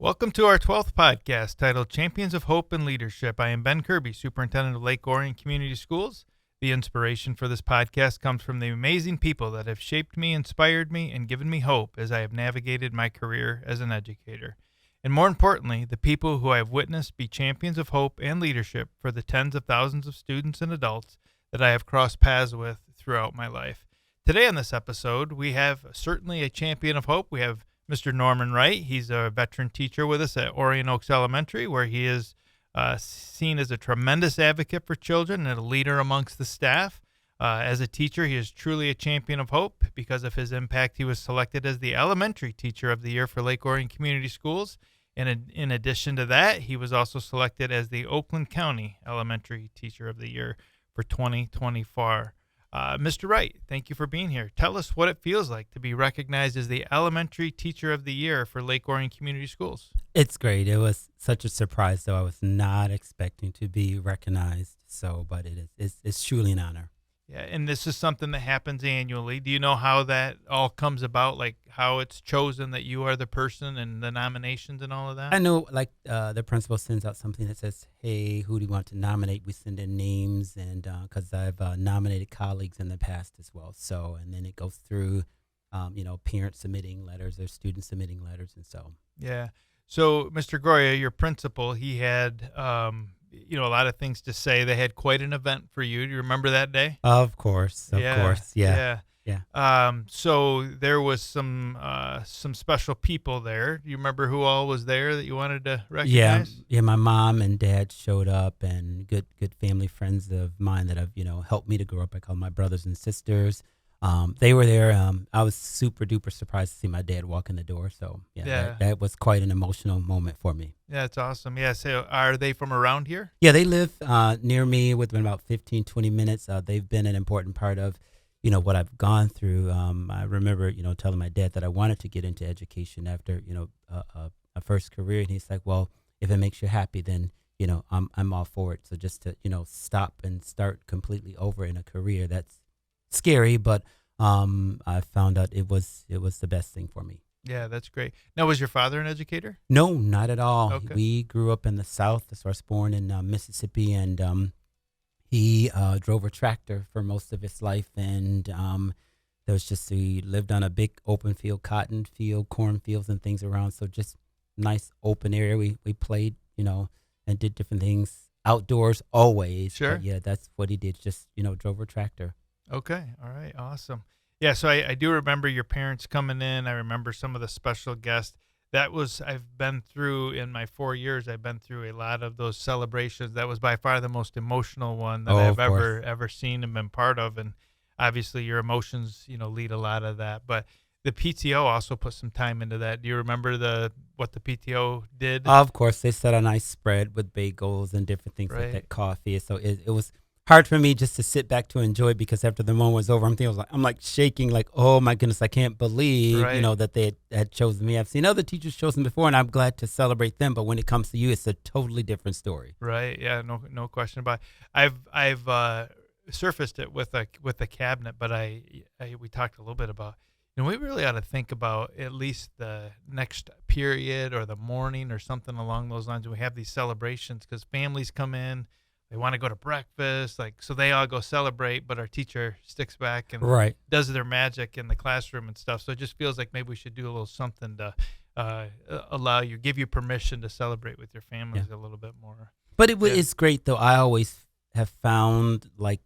Welcome to our 12th podcast titled Champions of Hope and Leadership. I am Ben Kirby, Superintendent of Lake Orion Community Schools. The inspiration for this podcast comes from the amazing people that have shaped me, inspired me, and given me hope as I have navigated my career as an educator. And more importantly, the people who I have witnessed be champions of hope and leadership for the tens of thousands of students and adults that I have crossed paths with throughout my life. Today on this episode, we have certainly a champion of hope. We have Mr. Norman Wright. He's a veteran teacher with us at Orion Oaks Elementary, where he is seen as a tremendous advocate for children and a leader amongst the staff. As a teacher, he is truly a champion of hope. Because of his impact, he was selected as the Elementary Teacher of the Year for Lake Orion Community Schools. And in addition to that, he was also selected as the Oakland County Elementary Teacher of the Year for 2024. Mr. Wright, thank you for being here. Tell us what it feels like to be recognized as the Elementary Teacher of the Year for Lake Orion Community Schools. It's great. It was such a surprise, though. I was not expecting to be recognized. But it's truly an honor. Yeah, and this is something that happens annually. Do you know how that all comes about, like how it's chosen that you are the person and the nominations and all of that? I know, the principal sends out something that says, hey, who do you want to nominate? We send in names, and because I've nominated colleagues in the past as well. So, and then it goes through, parents submitting letters or students submitting letters, and so. Yeah. So, Mr. Goria, your principal, he had a lot of things to say. They had quite an event for you. Do you remember that day? Of course. Yeah. So there was some special people there. Do you remember who all was there that you wanted to recognize? Yeah. My mom and dad showed up, and good family friends of mine that have, helped me to grow up. I call them my brothers and sisters. They were there. I was super duper surprised to see my dad walk in the door. So that was quite an emotional moment for me. Yeah, it's awesome. Yeah. So are they from around here? Yeah, they live near me within about 15, 20 minutes. They've been an important part of, what I've gone through. I remember, telling my dad that I wanted to get into education after, a first career. And he's like, well, if it makes you happy, then, I'm all for it. So just to, stop and start completely over in a career, that's scary, but I found out it was the best thing for me. Yeah, that's great. Now, was your father an educator? No, not at all. Okay. We grew up in the South. So I was born in Mississippi, and he drove a tractor for most of his life. And he lived on a big open field, cotton field, cornfields and things around. So just nice open area. We played, and did different things outdoors always. Sure. But yeah, that's what he did. Just, drove a tractor. Okay. All right. Awesome. Yeah. So I do remember your parents coming in. I remember some of the special guests. I've been through in my 4 years, I've been through a lot of those celebrations. That was by far the most emotional one that I've ever seen and been part of. And obviously your emotions, lead a lot of that. But the PTO also put some time into that. Do you remember what the PTO did? Of course. They set a nice spread with bagels and different things Right. like that, coffee. So it was hard for me just to sit back to enjoy, because after the moment was over, I'm like shaking, like, oh my goodness, I can't believe, Right. that they had chosen me. I've seen other teachers chosen before, and I'm glad to celebrate them. But when it comes to you, it's a totally different story. Right. Yeah. No question about it. I've surfaced it with the cabinet, but we talked a little bit about, we really ought to think about at least the next period or the morning or something along those lines. We have these celebrations because families come in. They want to go to breakfast, so they all go celebrate, but our teacher sticks back and Right. does their magic in the classroom and stuff. So it just feels like maybe we should do a little something to give you permission to celebrate with your families a little bit more. But it's great, though. I always have found, when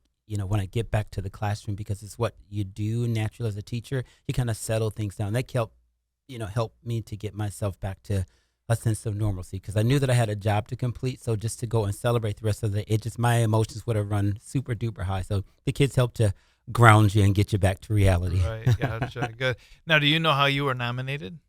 I get back to the classroom, because it's what you do naturally as a teacher, you kind of settle things down. That helped me to get myself back to a sense of normalcy, because I knew that I had a job to complete. So just to go and celebrate the rest of the day, my emotions would have run super duper high. So the kids help to ground you and get you back to reality. Right. Gotcha. Good. Now, do you know how you were nominated?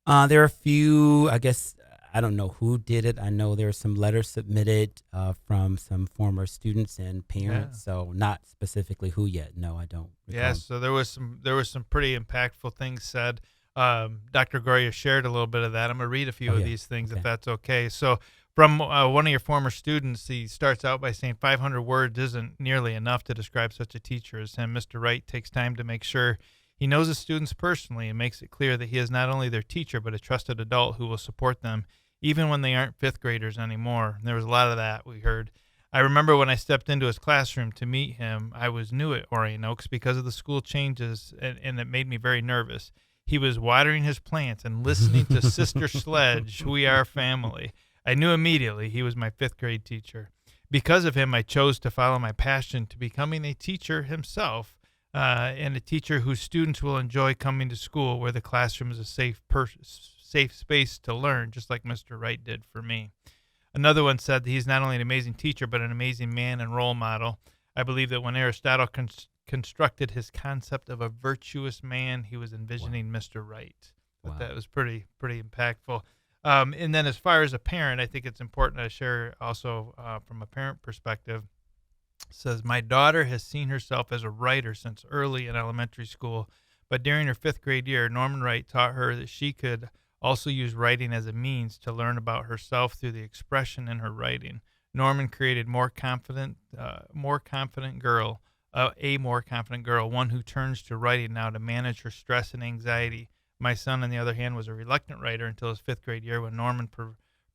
There are a few, I guess, I don't know who did it. I know there are some letters submitted from some former students and parents. Yeah. So not specifically who yet. No, I don't recall. Yeah. So there was some pretty impactful things said. Dr. Goria shared a little bit of that. I'm going to read a few of these things, if that's okay. So from one of your former students, he starts out by saying 500 words isn't nearly enough to describe such a teacher as him. Mr. Wright takes time to make sure He knows his students personally and makes it clear that he is not only their teacher, but a trusted adult who will support them even when they aren't fifth graders anymore. And there was a lot of that we heard. I remember when I stepped into his classroom to meet him, I was new at Orion Oaks because of the school changes, and it made me very nervous. He was watering his plants and listening to Sister Sledge, We Are Family. I knew immediately he was my fifth grade teacher. Because of him, I chose to follow my passion to becoming a teacher himself, and a teacher whose students will enjoy coming to school, where the classroom is a safe space to learn, just like Mr. Wright did for me. Another one said that he's not only an amazing teacher, but an amazing man and role model. I believe that when Aristotle constructed his concept of a virtuous man, he was envisioning Mr. Wright. But that was pretty impactful. And then as far as a parent, I think it's important to share also from a parent perspective. It says, my daughter has seen herself as a writer since early in elementary school, but during her fifth grade year, Norman Wright taught her that she could also use writing as a means to learn about herself through the expression in her writing. Norman created a more confident girl, one who turns to writing now to manage her stress and anxiety. My son, on the other hand, was a reluctant writer until his fifth grade year when Norman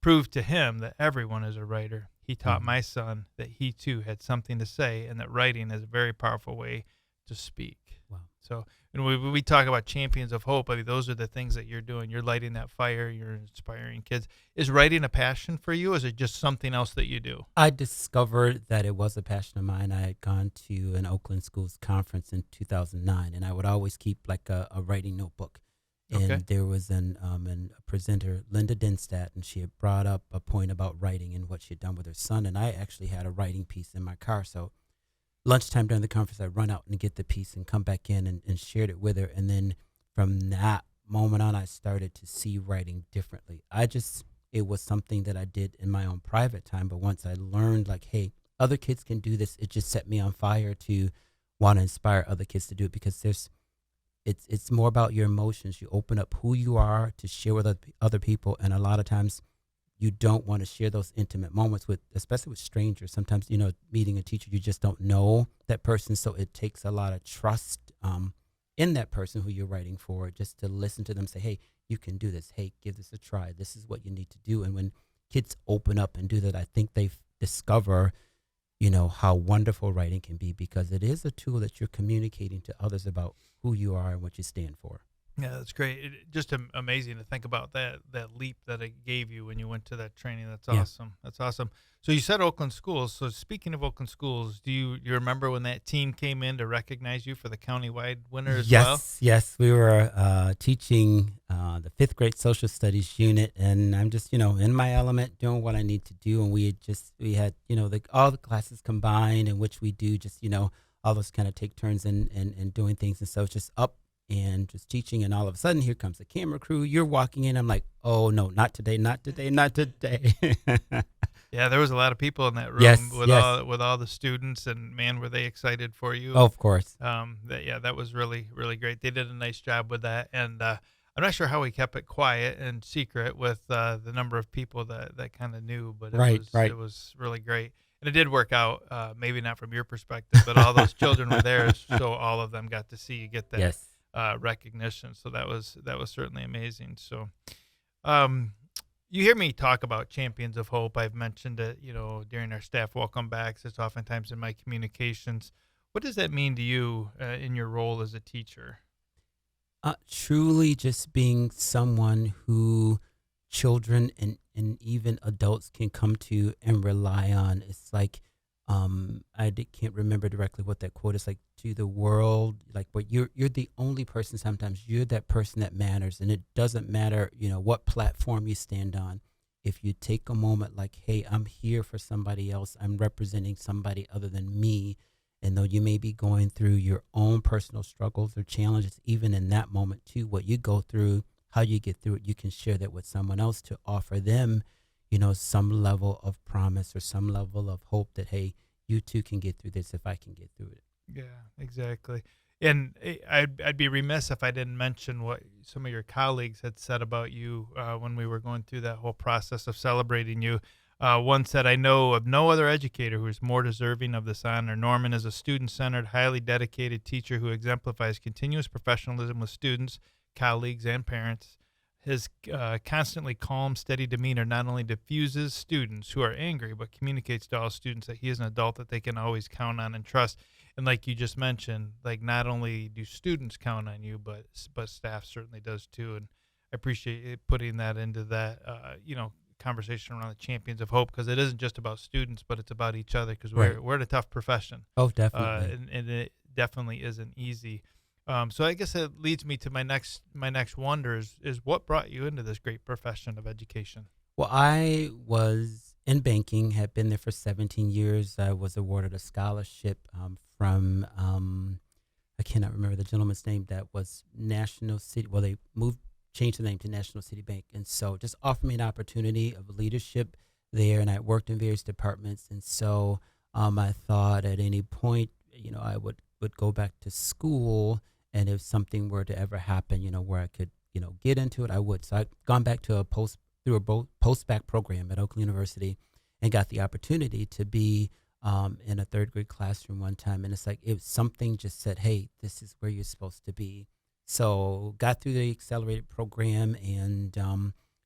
proved to him that everyone is a writer. He taught my son that he too had something to say and that writing is a very powerful way to speak. Wow. So when we talk about champions of hope, I mean, those are the things that you're doing. You're lighting that fire. You're inspiring kids. Is writing a passion for you, or is it just something else that you do? I discovered that it was a passion of mine. I had gone to an Oakland Schools conference in 2009, and I would always keep like a writing notebook. And there was a presenter, Linda Denstadt, and she had brought up a point about writing and what she had done with her son. And I actually had a writing piece in my car. So lunchtime during the conference, I'd run out and get the piece and come back in and shared it with her. And then from that moment on, I started to see writing differently. It was something that I did in my own private time. But once I learned, like, hey, other kids can do this, it just set me on fire to want to inspire other kids to do it, because it's more about your emotions. You open up who you are to share with other people, and a lot of times you don't want to share those intimate moments especially with strangers. Sometimes, meeting a teacher, you just don't know that person, so it takes a lot of trust in that person who you're writing for, just to listen to them say, hey, you can do this. Hey, give this a try. This is what you need to do. And when kids open up and do that, I think they discover how wonderful writing can be, because it is a tool that you're communicating to others about who you are and what you stand for. Yeah, that's great. Just amazing to think about that leap that it gave you when you went to that training. That's awesome. Yeah. That's awesome. So you said Oakland Schools. So speaking of Oakland Schools, do you remember when that team came in to recognize you for the countywide winner as well? Yes. We were teaching the fifth grade social studies unit, and I'm just, in my element doing what I need to do. And we had all the classes combined, in which we do just, all those kind of take turns and doing things. And so it's just up and just teaching, and all of a sudden here comes the camera crew. You're walking in. I'm like, oh no, not today. Yeah, there was a lot of people in that room with all the students, and man, were they excited for you. Oh, of course. That was really, really great. They did a nice job with that, and I'm not sure how we kept it quiet and secret with the number of people that kind of knew, but it was really great. And it did work out, maybe not from your perspective, but all those children were there, so all of them got to see you get that recognition. So that was certainly amazing. So you hear me talk about Champions of Hope. I've mentioned it, during our staff welcome backs. It's oftentimes in my communications. What does that mean to you in your role as a teacher? Truly just being someone who children and even adults can come to and rely on. It's like, I can't remember directly what that quote is, like, to the world, like, but you're the only person. Sometimes you're that person that matters, and it doesn't matter, what platform you stand on. If you take a moment, like, hey, I'm here for somebody else, I'm representing somebody other than me, and though you may be going through your own personal struggles or challenges, even in that moment too, what you go through, how you get through it, you can share that with someone else to offer them, some level of promise or some level of hope that, hey, you too can get through this if I can get through it. Yeah, exactly. And I'd be remiss if I didn't mention what some of your colleagues had said about you when we were going through that whole process of celebrating you. One said, I know of no other educator who is more deserving of this honor. Norman is a student-centered, highly dedicated teacher who exemplifies continuous professionalism with students, colleagues, and parents. His constantly calm, steady demeanor not only diffuses students who are angry, but communicates to all students that he is an adult that they can always count on and trust. And like you just mentioned, like not only do students count on you, but staff certainly does too. And I appreciate it putting that into that, conversation around the Champions of Hope, because it isn't just about students, but it's about each other, because Right. we're in a tough profession. Oh, definitely. And it definitely isn't easy. So I guess it leads me to my next wonder is what brought you into this great profession of education? Well, I was in banking, had been there for 17 years. I was awarded a scholarship from, I cannot remember the gentleman's name, that was National City. Well, they changed the name to National City Bank. And so just offered me an opportunity of leadership there. And I worked in various departments. And so I thought at any point, I would go back to school. And if something were to ever happen, where I could, get into it, I would. So I've gone back to a post-bac program at Oakland University and got the opportunity to be in a third grade classroom one time. And it's like, it was something just said, hey, this is where you're supposed to be. So got through the accelerated program and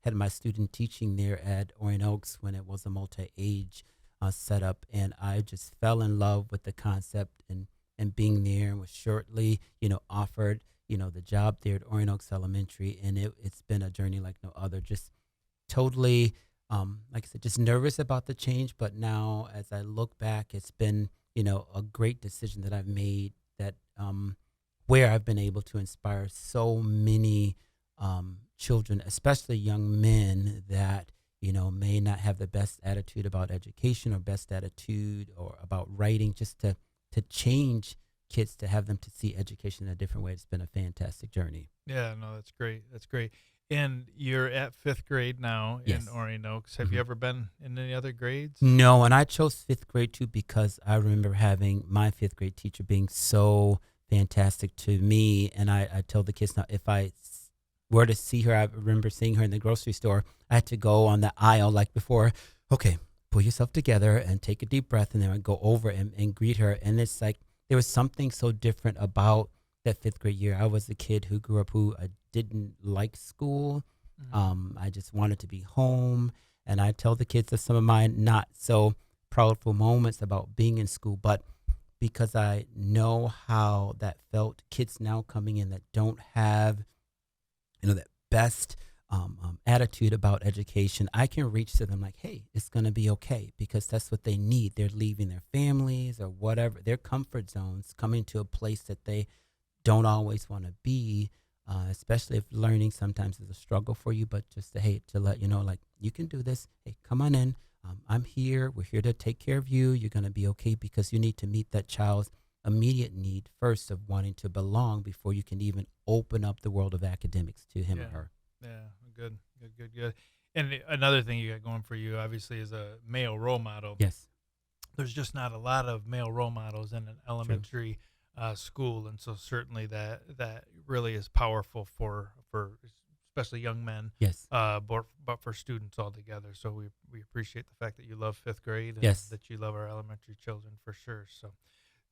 had my student teaching there at Orion Oaks when it was a multi-age setup. And I just fell in love with the concept and being there, and was shortly, offered, the job there at Orion Oaks Elementary. And it's been a journey like no other. Just totally, like I said, just nervous about the change. But now as I look back, it's been, a great decision that I've made, that where I've been able to inspire so many children, especially young men that, may not have the best attitude about education or best attitude or about writing, just to change kids, to have them to see education in a different way. It's been a fantastic journey. Yeah, no, that's great. That's great. And you're at fifth grade now Yes. in Orion Oaks. Have you ever been in any other grades? No, and I chose fifth grade too because I remember having my fifth grade teacher being so fantastic to me. And I tell the kids now, if I were to see her, I remember seeing her in the grocery store, I had to go on the aisle like before, okay, pull yourself together and take a deep breath, and then I'd go over and greet her. And it's like there was something so different about that fifth grade year. I was a kid who grew up who I didn't like school. I just wanted to be home. And I tell the kids of some of my not so proudful moments about being in school, but because I know how that felt, kids now coming in that don't have, that best attitude about education, I can reach to them like, hey, it's going to be okay, because that's what they need. They're leaving their families or whatever, their comfort zones, coming to a place that they don't always want to be, especially if learning sometimes is a struggle for you, but just to let you know, like, you can do this. Hey, come on in. I'm here. We're here to take care of you. You're going to be okay, because you need to meet that child's immediate need first of wanting to belong before you can even open up the world of academics to him or her. Yeah, good. And another thing you got going for you, obviously, is a male role model. Yes. There's just not a lot of male role models in an elementary school, and so certainly that really is powerful for especially young men. Yes. But for students altogether. So we appreciate the fact that you love fifth grade and Yes. that you love our elementary children for sure.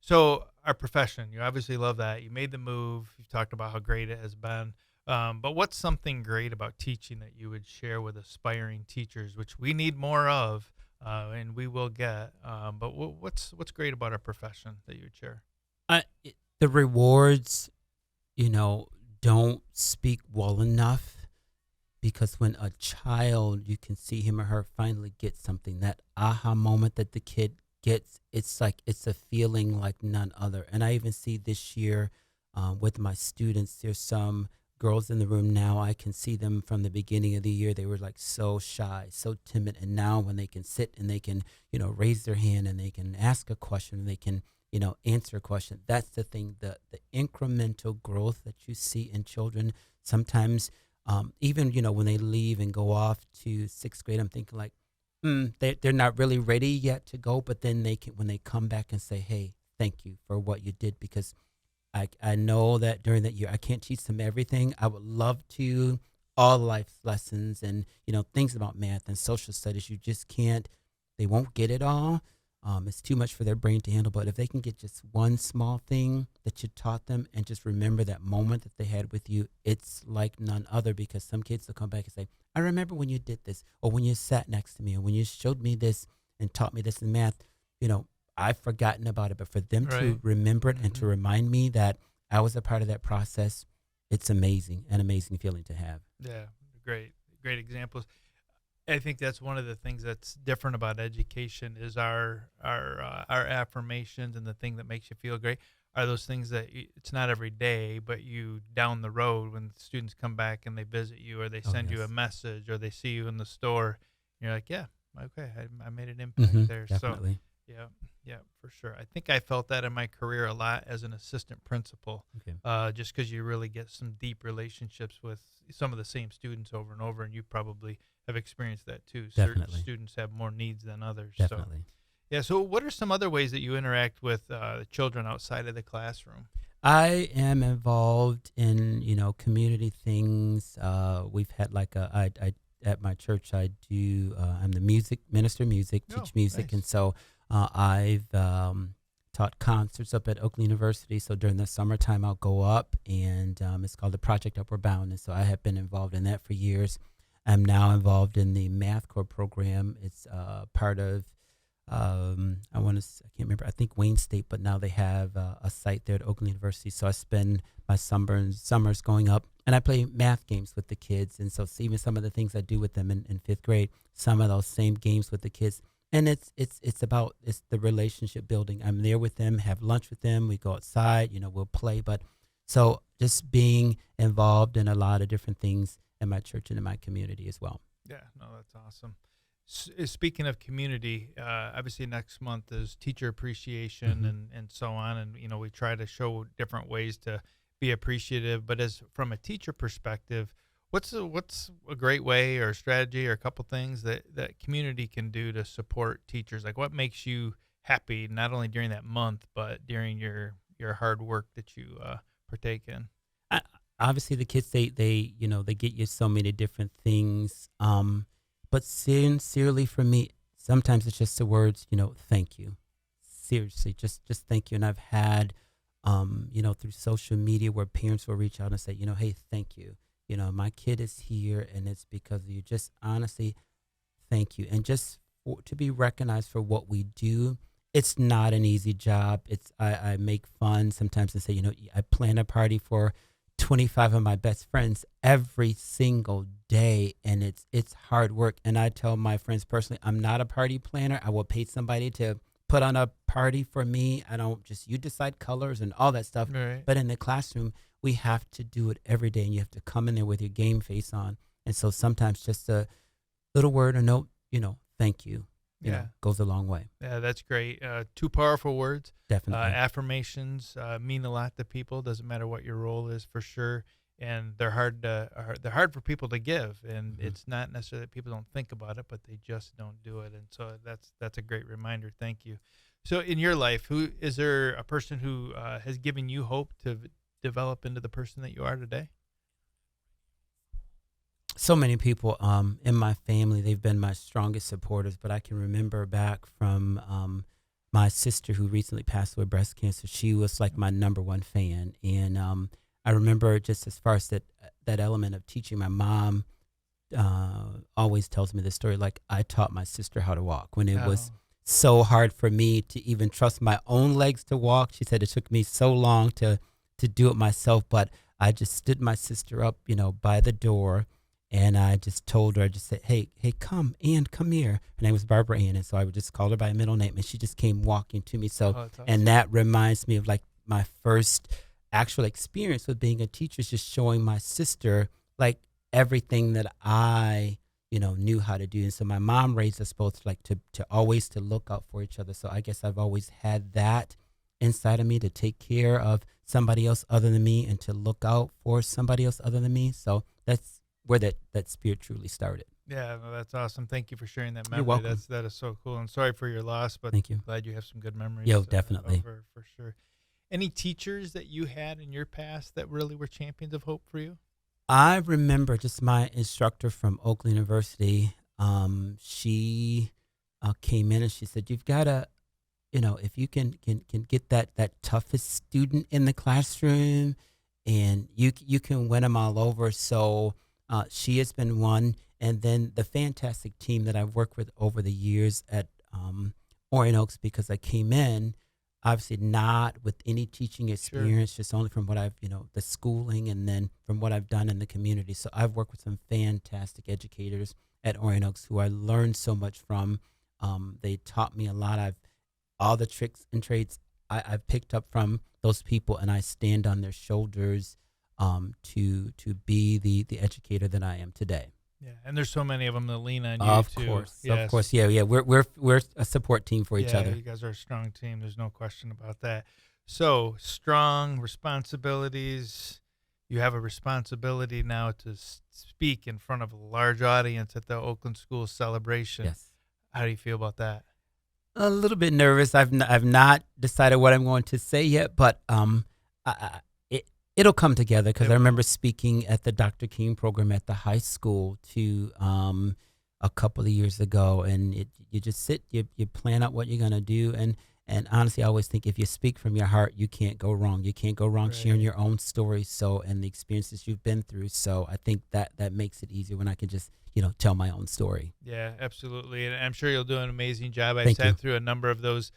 So our profession, you obviously love that. You made the move. You've talked about how great it has been. But what's something great about teaching that you would share with aspiring teachers, which we need more of, and we will get. But what's great about our profession that you would share? The rewards, don't speak well enough, because when a child, you can see him or her finally get something, that aha moment that the kid gets, it's like, it's a feeling like none other. And I even see this year with my students, there's some girls in the room now, I can see them from the beginning of the year, they were like so shy, so timid. And now when they can sit and they can, raise their hand and they can ask a question and they can, answer a question, that's the thing, the incremental growth that you see in children. Sometimes even, when they leave and go off to sixth grade, I'm thinking like, they're not really ready yet to go, but then they can, when they come back and say, hey, thank you for what you did, because I know that during that year, I can't teach them everything. I would love to all life's lessons and, things about math and social studies. You just can't, they won't get it all. It's too much for their brain to handle. But if they can get just one small thing that you taught them and just remember that moment that they had with you, it's like none other, because some kids will come back and say, I remember when you did this, or when you sat next to me, or when you showed me this and taught me this in math. I've forgotten about it, but for them to remember it and to remind me that I was a part of that process, it's amazing, an amazing feeling to have. Yeah, great examples. I think that's one of the things that's different about education is our affirmations, and the thing that makes you feel great are those things that it's not every day, but you down the road when students come back and they visit you, or they send you a message, or they see you in the store, you're like, yeah, okay, I made an impact there. Definitely. So yeah, for sure. I think I felt that in my career a lot as an assistant principal, just because you really get some deep relationships with some of the same students over and over, and you probably have experienced that too. Definitely. Certain students have more needs than others. Definitely. So what are some other ways that you interact with children outside of the classroom? I am involved in, community things. We've had I at my church, I do, I'm the minister of music, teach music. Nice. And so I've taught concerts up at Oakland University. So during the summertime, I'll go up, and it's called the Project Upward Bound. And so I have been involved in that for years. I'm now involved in the Math Corps program. It's part of, I can't remember, I think Wayne State, but now they have a site there at Oakland University. So I spend my summers going up, and I play math games with the kids. And so even some of the things I do with them in fifth grade, some of those same games with the kids. And it's the relationship building. I'm there with them, have lunch with them. We go outside, we'll play. But so just being involved in a lot of different things in my church and in my community as well. Yeah, no, that's awesome. Speaking of community, obviously next month is teacher appreciation and so on. And, we try to show different ways to be appreciative. But from a teacher perspective, what's a great way or strategy or a couple things that community can do to support teachers? Like, what makes you happy, not only during that month, but during your hard work that you partake in? Obviously, the kids, they get you so many different things. But sincerely for me, sometimes it's just the words, thank you. Seriously, just thank you. And I've had, through social media where parents will reach out and say, hey, thank you. My kid is here, and it's because of you. Just honestly, thank you. And just to be recognized for what we do. It's not an easy job. I make fun sometimes and say, I plan a party for 25 of my best friends every single day, and it's hard work. And I tell my friends personally, I'm not a party planner. I will pay somebody to put on a party for me. I don't just, you decide colors and all that stuff. Right. But in the classroom, we have to do it every day, and you have to come in there with your game face on. And so sometimes just a little word or note, thank you, goes a long way. Yeah, that's great. Two powerful words. Definitely. Affirmations mean a lot to people. Doesn't matter what your role is, for sure. And they're hard for people to give. And it's not necessarily that people don't think about it, but they just don't do it. And so that's a great reminder. Thank you. So in your life, is there a person who has given you hope to develop into the person that you are today? So many people in my family, they've been my strongest supporters, but I can remember back from my sister who recently passed away with breast cancer. She was like my number one fan. And I remember, just as far as that element of teaching, my mom always tells me this story, like I taught my sister how to walk when it was so hard for me to even trust my own legs to walk. She said it took me so long to do it myself, but I just stood my sister up, by the door. And I just told her, I just said, hey, come, Ann, come here. Her name was Barbara Ann. And so I would just call her by a middle name. And she just came walking to me. So, awesome. And that reminds me of like my first actual experience with being a teacher, is just showing my sister like everything that I, knew how to do. And so my mom raised us both like to always to look out for each other. So I guess I've always had that inside of me to take care of somebody else other than me and to look out for somebody else other than me. So that's where that spirit truly started. Yeah, no, that's awesome. Thank you for sharing that memory. You're welcome. That is so cool. And sorry for your loss, but thank you. Glad you have some good memories. Definitely. For sure. Any teachers that you had in your past that really were champions of hope for you? I remember just my instructor from Oakland University. She came in and she said, "You've got to, if you can get that toughest student in the classroom, and you can win them all over." So she has been one, and then the fantastic team that I've worked with over the years at Orion Oaks, because I came in obviously not with any teaching Sure. experience, just only from what I've, the schooling, and then from what I've done in the community. So I've worked with some fantastic educators at Orion Oaks who I learned so much from. They taught me a lot. All the tricks and trades I've picked up from those people, and I stand on their shoulders to be the educator that I am today. Yeah, and there's so many of them that lean on you Of too. course, Yes. of course, yeah. We're a support team for each Yeah, other. you guys are a strong team. There's no question about that. So, strong responsibilities. You have a responsibility now to speak in front of a large audience at the Oakland School celebration. Yes. How do you feel about that? A little bit nervous. I've not decided what I'm going to say yet, but it'll come together, because It I will. remember speaking at the Dr. King program at the high school to a couple of years ago, and you just sit, you plan out what you're gonna do, and honestly, I always think if you speak from your heart, you can't go wrong. You can't go wrong sharing Right. your own story, so, and the experiences you've been through. So I think that makes it easier when I can just tell my own story. Yeah, absolutely. And I'm sure you'll do an amazing job. I Thank sat you. through a number of those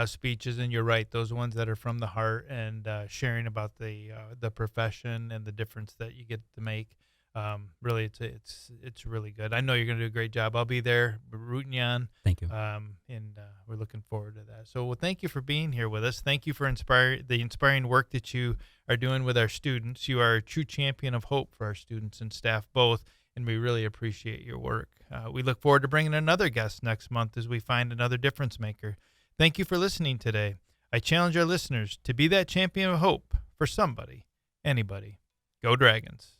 speeches, and you're right; those ones that are from the heart and sharing about the profession and the difference that you get to make. Really, it's really good. I know you're going to do a great job. I'll be there rooting you on. Thank you. And we're looking forward to that. So, well, thank you for being here with us. Thank you for the inspiring work that you are doing with our students. You are a true champion of hope for our students and staff both, and we really appreciate your work. We look forward to bringing another guest next month as we find another difference maker. Thank you for listening today. I challenge our listeners to be that champion of hope for somebody, anybody. Go Dragons.